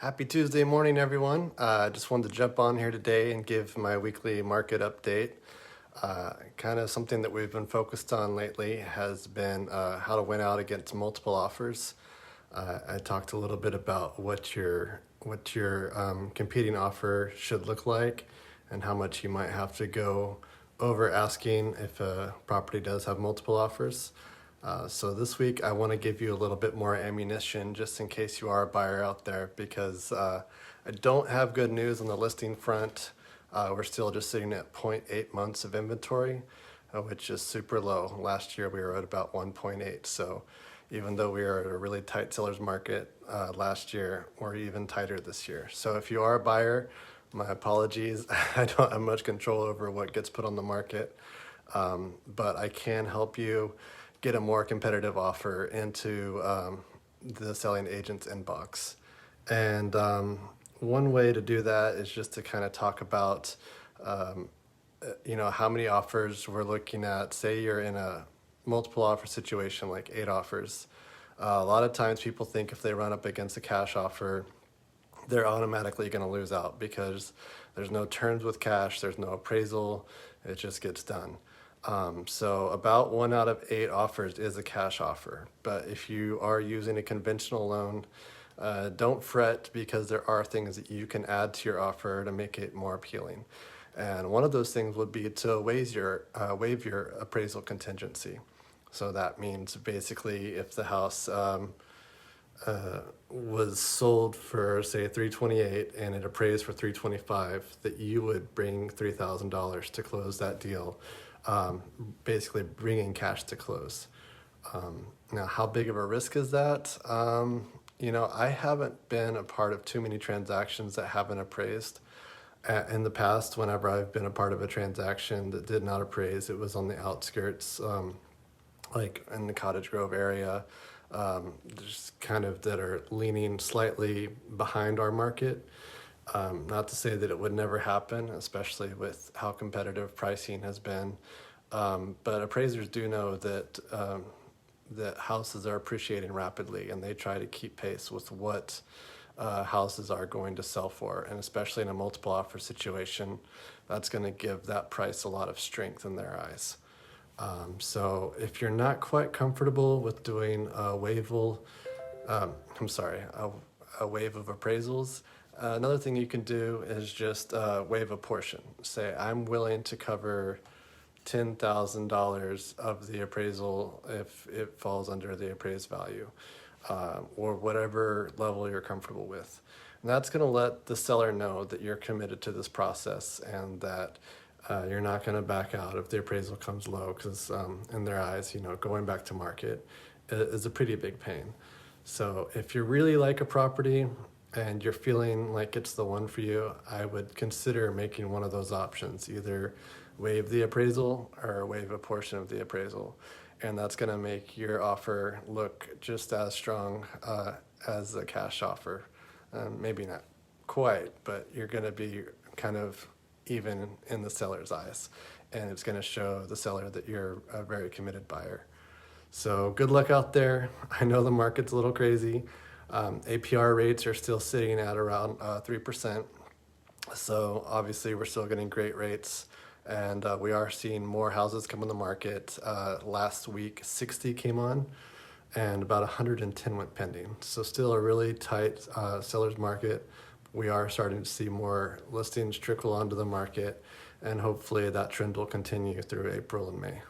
Happy Tuesday morning, everyone. I just wanted to jump on here today and give my weekly market update. Kind of something that we've been focused on lately has been how to win out against multiple offers. I talked a little bit about what your competing offer should look like and how much you might have to go over asking if a property does have multiple offers. So this week I want to give you a little bit more ammunition just in case you are a buyer out there, because I don't have good news on the listing front. We're still just sitting at 0.8 months of inventory, which is super low. Last year we were at about 1.8. So even though we are at a really tight seller's market last year, we're even tighter this year. So if you are a buyer, my apologies. I don't have much control over what gets put on the market, but I can help you get a more competitive offer into the selling agent's inbox. And one way to do that is just to kind of talk about, how many offers we're looking at. Say you're in a multiple offer situation, like 8 offers. A lot of times people think if they run up against a cash offer, they're automatically going to lose out because there's no terms with cash, there's no appraisal, it just gets done. So about 1 out of 8 offers is a cash offer. But if you are using a conventional loan, don't fret, because there are things that you can add to your offer to make it more appealing. And one of those things would be to waive your appraisal contingency. So that means basically if the house was sold for, say, $328 and it appraised for $325, that you would bring $3,000 to close that deal. Basically bringing cash to close. Now, how big of a risk is that? I haven't been a part of too many transactions that haven't appraised. In the past, whenever I've been a part of a transaction that did not appraise, it was on the outskirts, like in the Cottage Grove area, just kind of that are leaning slightly behind our market. Not to say that it would never happen, especially with how competitive pricing has been. But appraisers do know that that houses are appreciating rapidly, and they try to keep pace with what houses are going to sell for. And especially in a multiple offer situation, that's going to give that price a lot of strength in their eyes. So if you're not quite comfortable with doing a waive of appraisals, another thing you can do is just waive a portion. Say, I'm willing to cover $10,000 of the appraisal if it falls under the appraised value, or whatever level you're comfortable with. And that's going to let the seller know that you're committed to this process and that you're not going to back out if the appraisal comes low, because in their eyes, going back to market is a pretty big pain. So if you really like a property and you're feeling like it's the one for you, I would consider making one of those options, either waive the appraisal or waive a portion of the appraisal. And that's going to make your offer look just as strong as a cash offer. Maybe not quite, but you're going to be kind of even in the seller's eyes. And it's going to show the seller that you're a very committed buyer. So good luck out there. I know the market's a little crazy. APR rates are still sitting at around 3%. So obviously we're still getting great rates, and we are seeing more houses come on the market. Last week 60 came on and about 110 went pending. So still a really tight seller's market. We are starting to see more listings trickle onto the market, and hopefully that trend will continue through April and May.